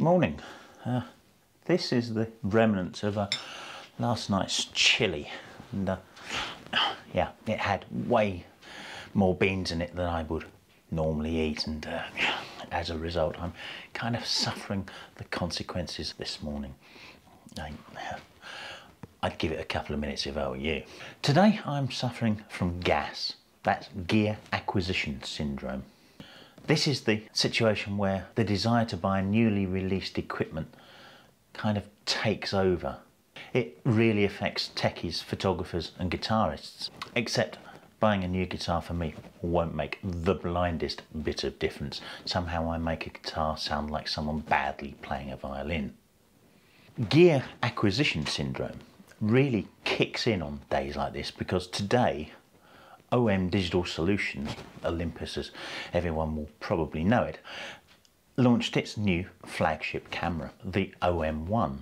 Morning. This is the remnants of last night's chilli, and yeah, it had way more beans in it than I would normally eat, and as a result I'm kind of suffering the consequences this morning. I'd give it a couple of minutes if I were you. Today I'm suffering from GAS, that's gear acquisition syndrome. This is the situation where the desire to buy newly released equipment kind of takes over. It really affects techies, photographers and guitarists, except buying a new guitar for me won't make the blindest bit of difference. Somehow I make a guitar sound like someone badly playing a violin. Gear acquisition syndrome really kicks in on days like this because today OM Digital Solutions, Olympus as everyone will probably know it, launched its new flagship camera, the OM1.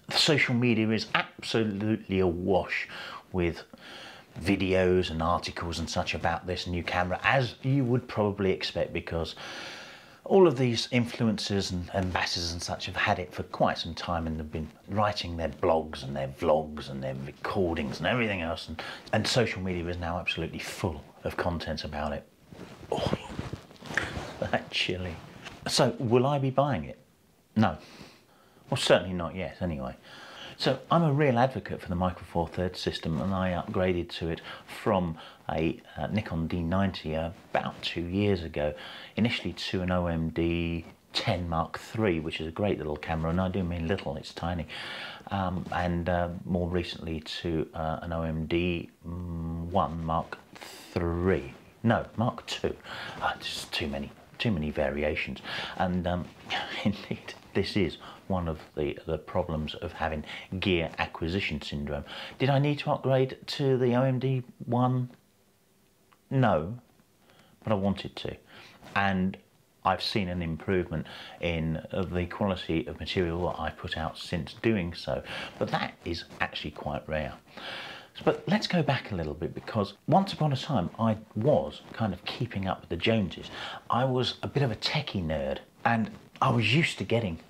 The social media is absolutely awash with videos and articles and such about this new camera, as you would probably expect, because all of these influencers and ambassadors and such have had it for quite some time and have been writing their blogs and their vlogs and their recordings and everything else, and social media is now absolutely full of content about it. Oh, that chilli. So will I be buying it? No. Well, certainly not yet anyway. So I'm a real advocate for the Micro Four Thirds system, and I upgraded to it from a Nikon D90 about 2 years ago, initially to an OMD 10 Mark III, which is a great little camera, and I do mean little, it's tiny, and more recently to an OMD 1 Mark III. No, Mark II. Just too many variations, and indeed this is one of the problems of having gear acquisition syndrome. Did I need to upgrade to the OMD 1? No, but I wanted to, and I've seen an improvement in the quality of material that I put out since doing so, but that is actually quite rare. But let's go back a little bit, because once upon a time I was kind of keeping up with the Joneses. I was a bit of a techie nerd, and I was used to getting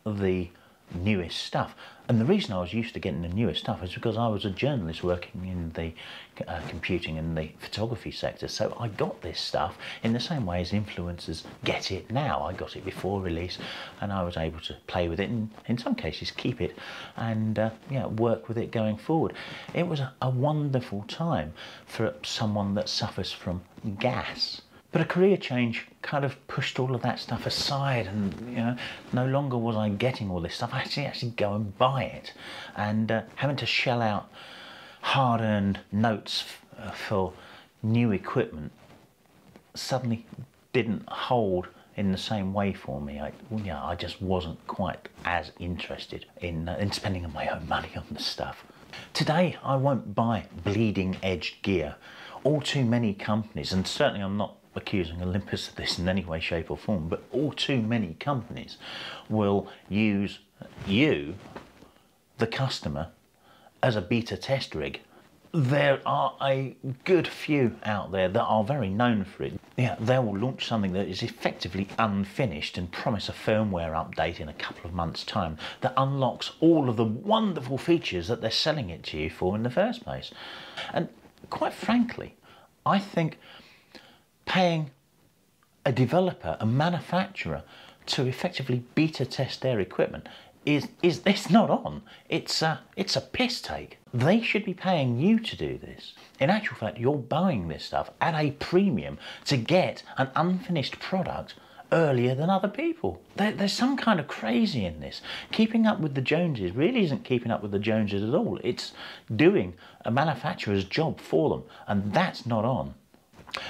the newest stuff. And the reason I was used to getting the newest stuff is because I was a journalist working in the computing and the photography sector. So I got this stuff in the same way as influencers get it now. I got it before release, and I was able to play with it and in some cases keep it and yeah, work with it going forward. It was a wonderful time for someone that suffers from GAS. But a career change kind of pushed all of that stuff aside, and you know, no longer was I getting all this stuff. I had to actually go and buy it, and having to shell out hard-earned notes for new equipment suddenly didn't hold in the same way for me. I just wasn't quite as interested in spending my own money on the stuff. Today I won't buy bleeding edge gear. All too many companies, and certainly I'm not accusing Olympus of this in any way, shape or form, but all too many companies will use you, the customer, as a beta test rig. There are a good few out there that are very known for it. Yeah, they will launch something that is effectively unfinished and promise a firmware update in a couple of months' time that unlocks all of the wonderful features that they're selling it to you for in the first place. And quite frankly, I think paying a developer, a manufacturer, to effectively beta test their equipment it's not on. It's a piss take. They should be paying you to do this. In actual fact, you're buying this stuff at a premium to get an unfinished product earlier than other people. There's some kind of crazy in this. Keeping up with the Joneses really isn't keeping up with the Joneses at all. It's doing a manufacturer's job for them, and that's not on.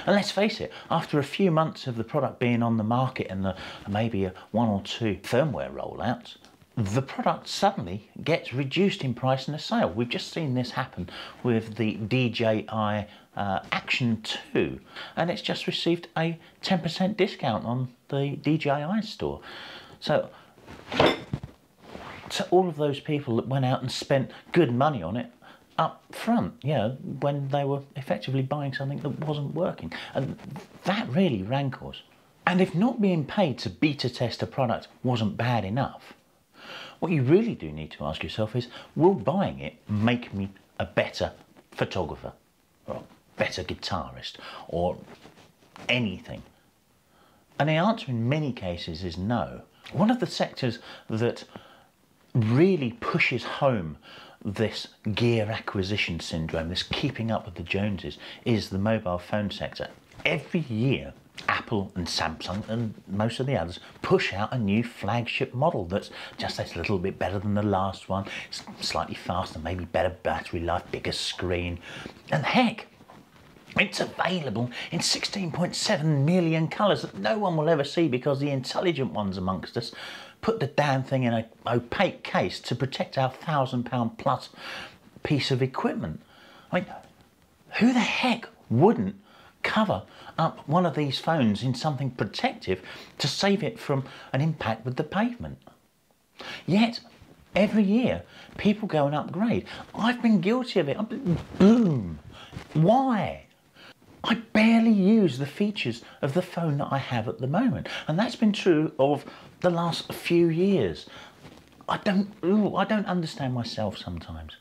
And let's face it, after a few months of the product being on the market and maybe one or two firmware rollouts, the product suddenly gets reduced in price in a sale. We've just seen this happen with the DJI Action 2, and it's just received a 10% discount on the DJI store. So to all of those people that went out and spent good money on it up front, yeah, when they were effectively buying something that wasn't working, and that really rankles. And if not being paid to beta test a product wasn't bad enough, what you really do need to ask yourself is, will buying it make me a better photographer, or a better guitarist, or anything? And the answer in many cases is no. One of the sectors that really pushes home this gear acquisition syndrome, this keeping up with the Joneses, is the mobile phone sector. Every year, Apple and Samsung and most of the others push out a new flagship model that's just a little bit better than the last one, slightly faster, maybe better battery life, bigger screen, and heck, it's available in 16.7 million colours that no one will ever see because the intelligent ones amongst us put the damn thing in an opaque case to protect our £1,000 plus piece of equipment. I mean, who the heck wouldn't cover up one of these phones in something protective to save it from an impact with the pavement? Yet, every year, people go and upgrade. I've been guilty of it. Boom. Why? I barely use the features of the phone that I have at the moment, and that's been true of the last few years. I don't understand myself sometimes.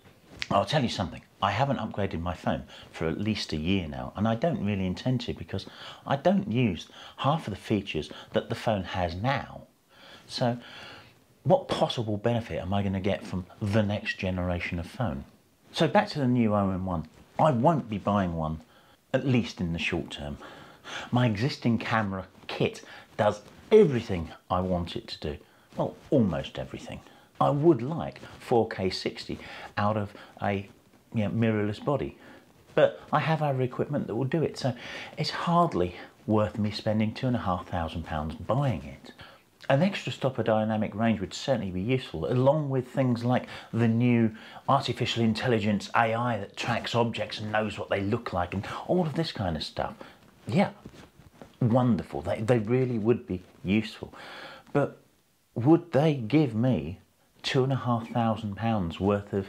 I'll tell you something, I haven't upgraded my phone for at least a year now, and I don't really intend to because I don't use half of the features that the phone has now. So what possible benefit am I going to get from the next generation of phone? So back to the new OM1. I won't be buying one, at least in the short term. My existing camera kit does everything I want it to do. Well, almost everything. I would like 4K 60 out of a mirrorless body, but I have other equipment that will do it, so it's hardly worth me spending £2,500 buying it. An extra stopper dynamic range would certainly be useful, along with things like the new artificial intelligence AI that tracks objects and knows what they look like and all of this kind of stuff. Yeah, wonderful. They really would be useful. But would they give me £2,500 worth of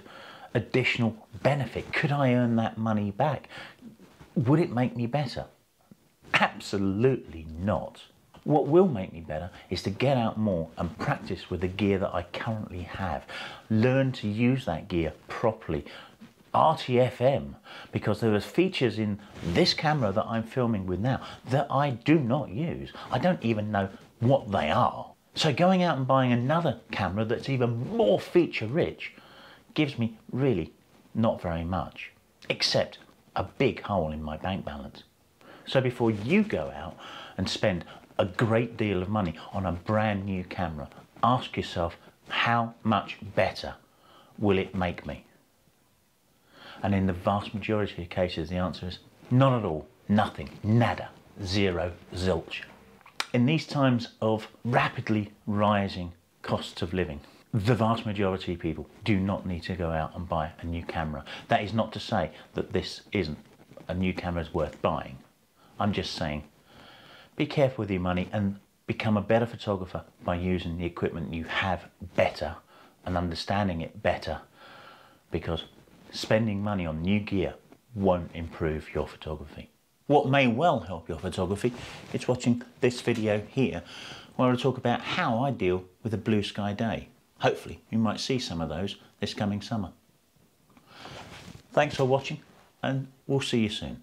additional benefit? Could I earn that money back? Would it make me better? Absolutely not. What will make me better is to get out more and practice with the gear that I currently have. Learn to use that gear properly. RTFM, because there are features in this camera that I'm filming with now that I do not use. I don't even know what they are. So going out and buying another camera that's even more feature rich gives me really not very much, except a big hole in my bank balance. So before you go out and spend a great deal of money on a brand new camera, ask yourself, how much better will it make me? And in the vast majority of cases, the answer is not at all, nothing, nada, zero, zilch. In these times of rapidly rising costs of living, the vast majority of people do not need to go out and buy a new camera. That is not to say that this isn't a new camera is worth buying. I'm just saying, be careful with your money and become a better photographer by using the equipment you have better and understanding it better, because spending money on new gear won't improve your photography. What may well help your photography is watching this video here, where I talk about how I deal with a blue sky day. Hopefully you might see some of those this coming summer. Thanks for watching, and we'll see you soon.